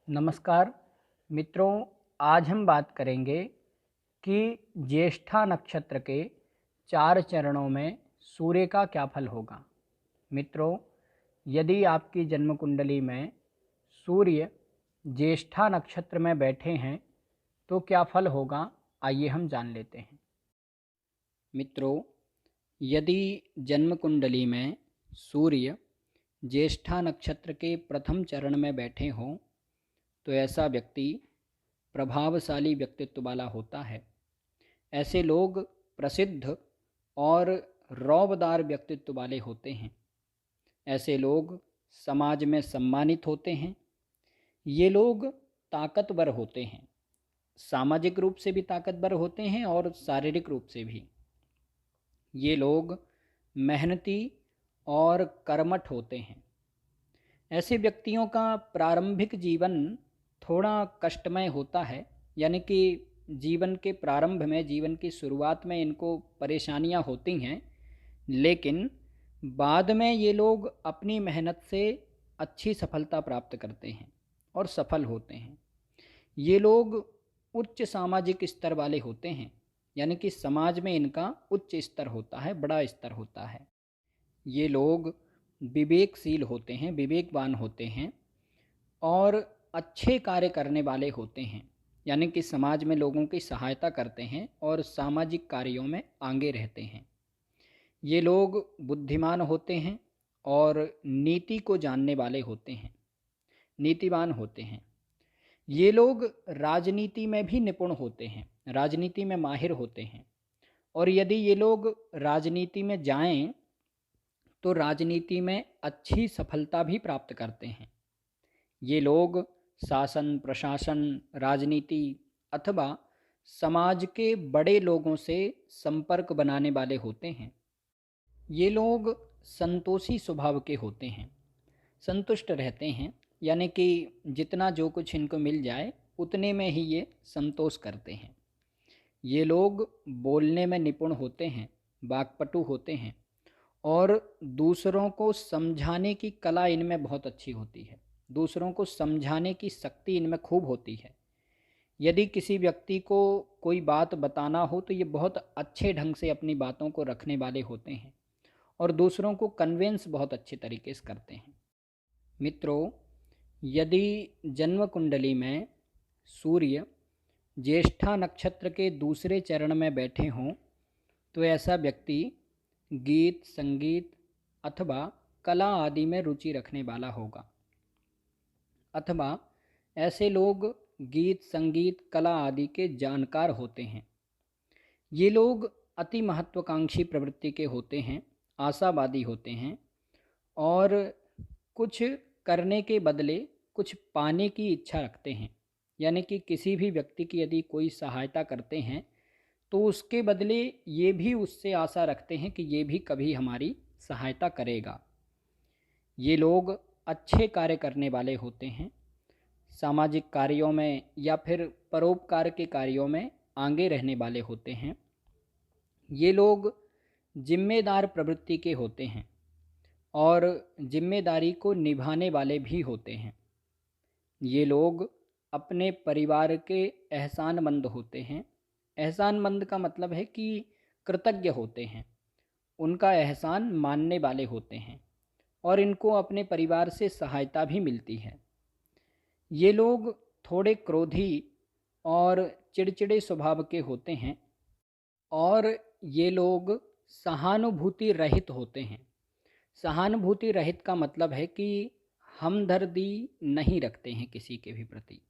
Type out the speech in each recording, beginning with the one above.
नमस्कार मित्रों, आज हम बात करेंगे कि ज्येष्ठा नक्षत्र के 4 चरणों में सूर्य का क्या फल होगा। मित्रों, यदि आपकी जन्म कुंडली में सूर्य ज्येष्ठा नक्षत्र में बैठे हैं तो क्या फल होगा, आइए हम जान लेते हैं। मित्रों, यदि जन्म कुंडली में सूर्य ज्येष्ठा नक्षत्र के प्रथम चरण में बैठे हों तो ऐसा व्यक्ति प्रभावशाली व्यक्तित्व वाला होता है। ऐसे लोग प्रसिद्ध और रौबदार व्यक्तित्व वाले होते हैं। ऐसे लोग समाज में सम्मानित होते हैं। ये लोग ताकतवर होते हैं, सामाजिक रूप से भी ताकतवर होते हैं और शारीरिक रूप से भी। ये लोग मेहनती और कर्मठ होते हैं। ऐसे व्यक्तियों का प्रारंभिक जीवन थोड़ा कष्टमय होता है, यानी कि जीवन के प्रारंभ में, जीवन की शुरुआत में इनको परेशानियां होती हैं, लेकिन बाद में ये लोग अपनी मेहनत से अच्छी सफलता प्राप्त करते हैं और सफल होते हैं। ये लोग उच्च सामाजिक स्तर वाले होते हैं, यानी कि समाज में इनका उच्च स्तर होता है, बड़ा स्तर होता है। ये लोग विवेकशील होते हैं, विवेकवान होते हैं और अच्छे कार्य करने वाले होते हैं, यानी कि समाज में लोगों की सहायता करते हैं और सामाजिक कार्यों में आगे रहते हैं। ये लोग बुद्धिमान होते हैं और नीति को जानने वाले होते हैं, नीतिवान होते हैं। ये लोग राजनीति में भी निपुण होते हैं, राजनीति में माहिर होते हैं। और यदि ये लोग राजनीति में जाएं तो राजनीति में अच्छी सफलता भी प्राप्त करते हैं। ये लोग शासन, प्रशासन, राजनीति अथवा समाज के बड़े लोगों से संपर्क बनाने वाले होते हैं। ये लोग संतोषी स्वभाव के होते हैं, संतुष्ट रहते हैं, यानी कि जितना जो कुछ इनको मिल जाए उतने में ही ये संतोष करते हैं। ये लोग बोलने में निपुण होते हैं, वाक्पटु होते हैं और दूसरों को समझाने की कला इनमें बहुत अच्छी होती है। दूसरों को समझाने की शक्ति इनमें खूब होती है। यदि किसी व्यक्ति को कोई बात बताना हो तो ये बहुत अच्छे ढंग से अपनी बातों को रखने वाले होते हैं और दूसरों को कन्वेंस बहुत अच्छे तरीके से करते हैं। मित्रों, यदि जन्म कुंडली में सूर्य ज्येष्ठा नक्षत्र के दूसरे चरण में बैठे हों तो ऐसा व्यक्ति गीत, संगीत अथवा कला आदि में रुचि रखने वाला होगा। अथवा ऐसे लोग गीत, संगीत, कला आदि के जानकार होते हैं। ये लोग अति महत्वाकांक्षी प्रवृत्ति के होते हैं, आशावादी होते हैं और कुछ करने के बदले कुछ पाने की इच्छा रखते हैं। यानी कि किसी भी व्यक्ति की यदि कोई सहायता करते हैं तो उसके बदले ये भी उससे आशा रखते हैं कि ये भी कभी हमारी सहायता करेगा। ये लोग अच्छे कार्य करने वाले होते हैं, सामाजिक कार्यों में या फिर परोपकार के कार्यों में आगे रहने वाले होते हैं। ये लोग जिम्मेदार प्रवृत्ति के होते हैं और जिम्मेदारी को निभाने वाले भी होते हैं। ये लोग अपने परिवार के एहसानमंद होते हैं। एहसानमंद का मतलब है कि कृतज्ञ होते हैं, उनका एहसान मानने वाले होते हैं और इनको अपने परिवार से सहायता भी मिलती है। ये लोग थोड़े क्रोधी और चिड़चिड़े स्वभाव के होते हैं और ये लोग सहानुभूति रहित होते हैं। सहानुभूति रहित का मतलब है कि हमदर्दी नहीं रखते हैं किसी के भी प्रति,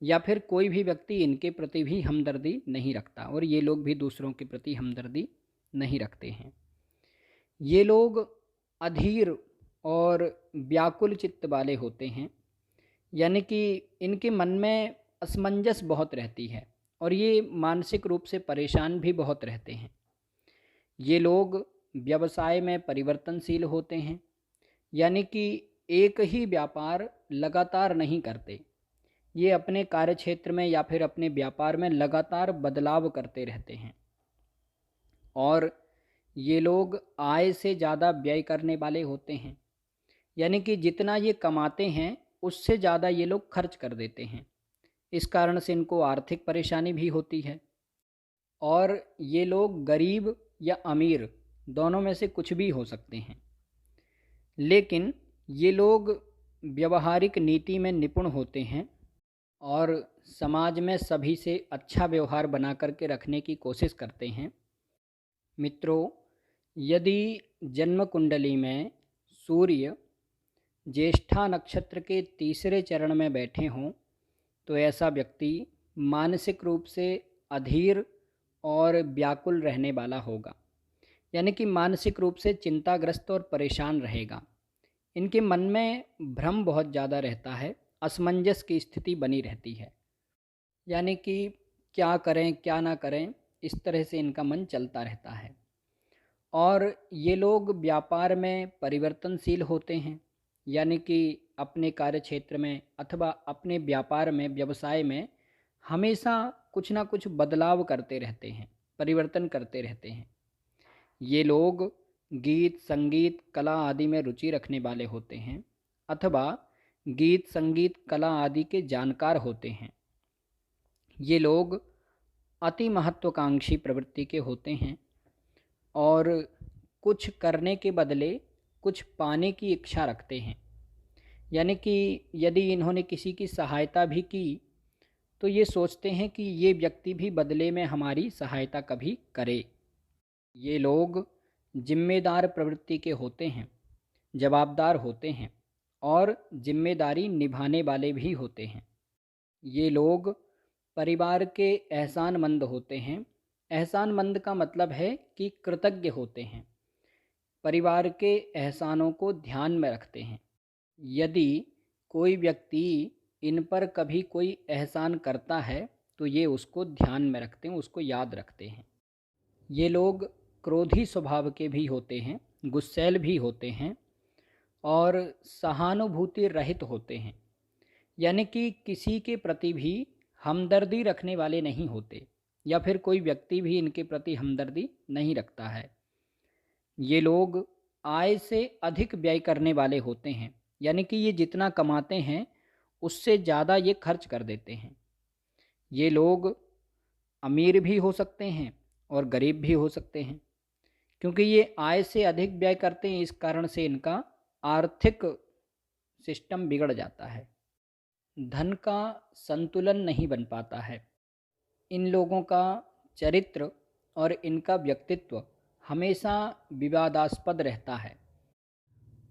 या फिर कोई भी व्यक्ति इनके प्रति भी हमदर्दी नहीं रखता और ये लोग भी दूसरों के प्रति हमदर्दी नहीं रखते हैं। ये लोग अधीर और व्याकुल चित्त वाले होते हैं, यानी कि इनके मन में असमंजस बहुत रहती है और ये मानसिक रूप से परेशान भी बहुत रहते हैं। ये लोग व्यवसाय में परिवर्तनशील होते हैं, यानी कि एक ही व्यापार लगातार नहीं करते। ये अपने कार्यक्षेत्र में या फिर अपने व्यापार में लगातार बदलाव करते रहते हैं और ये लोग आय से ज़्यादा व्यय करने वाले होते हैं, यानी कि जितना ये कमाते हैं उससे ज़्यादा ये लोग खर्च कर देते हैं। इस कारण से इनको आर्थिक परेशानी भी होती है। और ये लोग गरीब या अमीर दोनों में से कुछ भी हो सकते हैं, लेकिन ये लोग व्यवहारिक नीति में निपुण होते हैं और समाज में सभी से अच्छा व्यवहार बना करके रखने की कोशिश करते हैं। मित्रों, यदि जन्म कुंडली में सूर्य ज्येष्ठा नक्षत्र के तीसरे चरण में बैठे हों तो ऐसा व्यक्ति मानसिक रूप से अधीर और व्याकुल रहने वाला होगा, यानी कि मानसिक रूप से चिंताग्रस्त और परेशान रहेगा। इनके मन में भ्रम बहुत ज़्यादा रहता है, असमंजस की स्थिति बनी रहती है, यानी कि क्या करें क्या ना करें, इस तरह से इनका मन चलता रहता है। और ये लोग व्यापार में परिवर्तनशील होते हैं, यानी कि अपने कार्य क्षेत्र में अथवा अपने व्यापार में, व्यवसाय में हमेशा कुछ ना कुछ बदलाव करते रहते हैं, परिवर्तन करते रहते हैं। ये लोग गीत संगीत कला आदि में रुचि रखने वाले होते हैं अथवा गीत संगीत कला आदि के जानकार होते हैं। ये लोग अति महत्वाकांक्षी प्रवृत्ति के होते हैं और कुछ करने के बदले कुछ पाने की इच्छा रखते हैं, यानी कि यदि इन्होंने किसी की सहायता भी की तो ये सोचते हैं कि ये व्यक्ति भी बदले में हमारी सहायता कभी करे। ये लोग जिम्मेदार प्रवृत्ति के होते हैं, जवाबदार होते हैं और जिम्मेदारी निभाने वाले भी होते हैं। ये लोग परिवार के एहसानमंद होते हैं। एहसानमंद का मतलब है कि कृतज्ञ होते हैं, परिवार के एहसानों को ध्यान में रखते हैं। यदि कोई व्यक्ति इन पर कभी कोई एहसान करता है तो ये उसको ध्यान में रखते हैं, उसको याद रखते हैं। ये लोग क्रोधी स्वभाव के भी होते हैं, गुस्सैल भी होते हैं और सहानुभूति रहित होते हैं, यानी कि किसी के प्रति भी हमदर्दी रखने वाले नहीं होते, या फिर कोई व्यक्ति भी इनके प्रति हमदर्दी नहीं रखता है। ये लोग आय से अधिक व्यय करने वाले होते हैं, यानी कि ये जितना कमाते हैं उससे ज़्यादा ये खर्च कर देते हैं। ये लोग अमीर भी हो सकते हैं और गरीब भी हो सकते हैं, क्योंकि ये आय से अधिक व्यय करते हैं। इस कारण से इनका आर्थिक सिस्टम बिगड़ जाता है, धन का संतुलन नहीं बन पाता है। इन लोगों का चरित्र और इनका व्यक्तित्व हमेशा विवादास्पद रहता है,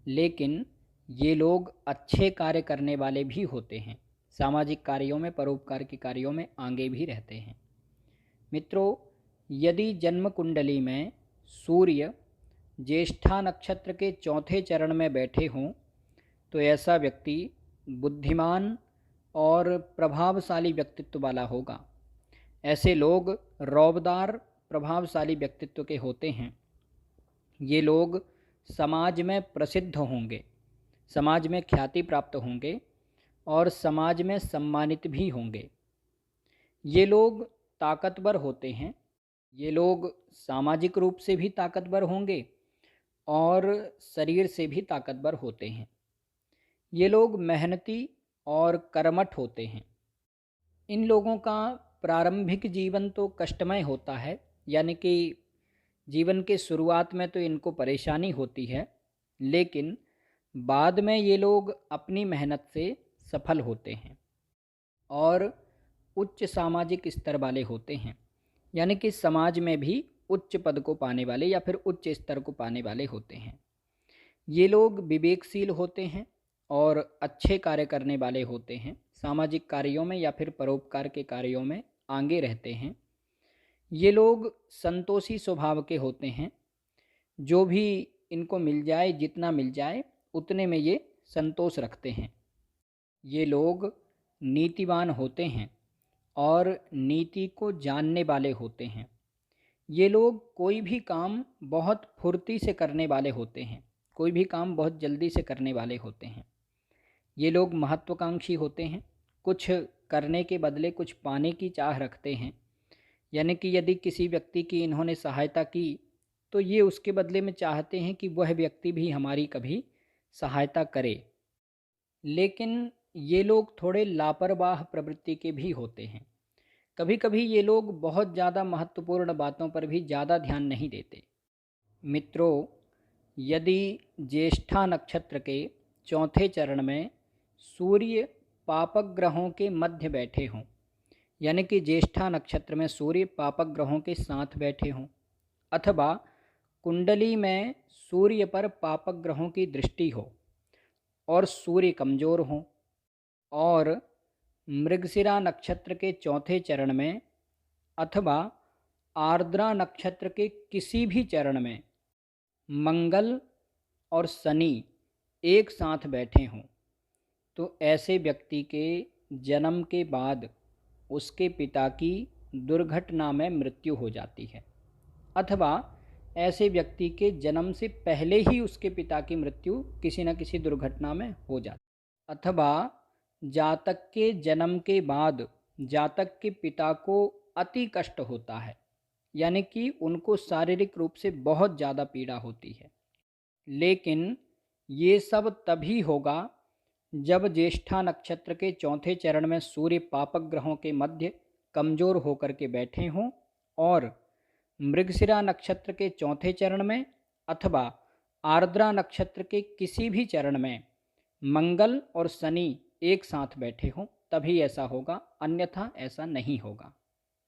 लेकिन ये लोग अच्छे कार्य करने वाले भी होते हैं, सामाजिक कार्यों में, परोपकार के कार्यों में आगे भी रहते हैं। मित्रों, यदि जन्म कुंडली में सूर्य ज्येष्ठा नक्षत्र के चौथे चरण में बैठे हों तो ऐसा व्यक्ति बुद्धिमान और प्रभावशाली व्यक्तित्व वाला होगा। ऐसे लोग रौबदार प्रभावशाली व्यक्तित्व के होते हैं। ये लोग समाज में प्रसिद्ध होंगे, समाज में ख्याति प्राप्त होंगे और समाज में सम्मानित भी होंगे। ये लोग ताकतवर होते हैं। ये लोग सामाजिक रूप से भी ताकतवर होंगे और शरीर से भी ताकतवर होते हैं। ये लोग मेहनती और कर्मठ होते हैं। इन लोगों का प्रारंभिक जीवन तो कष्टमय होता है, यानी कि जीवन के शुरुआत में तो इनको परेशानी होती है, लेकिन बाद में ये लोग अपनी मेहनत से सफल होते हैं और उच्च सामाजिक स्तर वाले होते हैं, यानी कि समाज में भी उच्च पद को पाने वाले या फिर उच्च स्तर को पाने वाले होते हैं। ये लोग विवेकशील होते हैं और अच्छे कार्य करने वाले होते हैं, सामाजिक कार्यों में या फिर परोपकार के कार्यों में आगे रहते हैं। ये लोग संतोषी स्वभाव के होते हैं, जो भी इनको मिल जाए, जितना मिल जाए उतने में ये संतोष रखते हैं। ये लोग नीतिवान होते हैं और नीति को जानने वाले होते हैं। ये लोग कोई भी काम बहुत फुर्ती से करने वाले होते हैं, कोई भी काम बहुत जल्दी से करने वाले होते हैं। ये लोग महत्वाकांक्षी होते हैं, कुछ करने के बदले कुछ पाने की चाह रखते हैं, यानी कि यदि किसी व्यक्ति की इन्होंने सहायता की तो ये उसके बदले में चाहते हैं कि वह व्यक्ति भी हमारी कभी सहायता करे। लेकिन ये लोग थोड़े लापरवाह प्रवृत्ति के भी होते हैं। कभी कभी ये लोग बहुत ज़्यादा महत्वपूर्ण बातों पर भी ज़्यादा ध्यान नहीं देते। मित्रों, यदि ज्येष्ठा नक्षत्र के चौथे चरण में सूर्य पापक ग्रहों के मध्य बैठे हों, यानी कि ज्येष्ठा नक्षत्र में सूर्य पापक ग्रहों के साथ बैठे हों, अथवा कुंडली में सूर्य पर पापक ग्रहों की दृष्टि हो और सूर्य कमज़ोर हों, और मृगशिरा नक्षत्र के चौथे चरण में अथवा आर्द्रा नक्षत्र के किसी भी चरण में मंगल और शनि एक साथ बैठे हों, तो ऐसे व्यक्ति के जन्म के बाद उसके पिता की दुर्घटना में मृत्यु हो जाती है, अथवा ऐसे व्यक्ति के जन्म से पहले ही उसके पिता की मृत्यु किसी न किसी दुर्घटना में हो जाती है, अथवा जातक के जन्म के बाद जातक के पिता को अति कष्ट होता है, यानी कि उनको शारीरिक रूप से बहुत ज़्यादा पीड़ा होती है। लेकिन ये सब तभी होगा जब ज्येष्ठा नक्षत्र के चौथे चरण में सूर्य पापक ग्रहों के मध्य कमज़ोर होकर के बैठे हों, और मृगशिरा नक्षत्र के चौथे चरण में अथवा आर्द्रा नक्षत्र के किसी भी चरण में मंगल और शनि एक साथ बैठे हों, तभी ऐसा होगा, अन्यथा ऐसा नहीं होगा।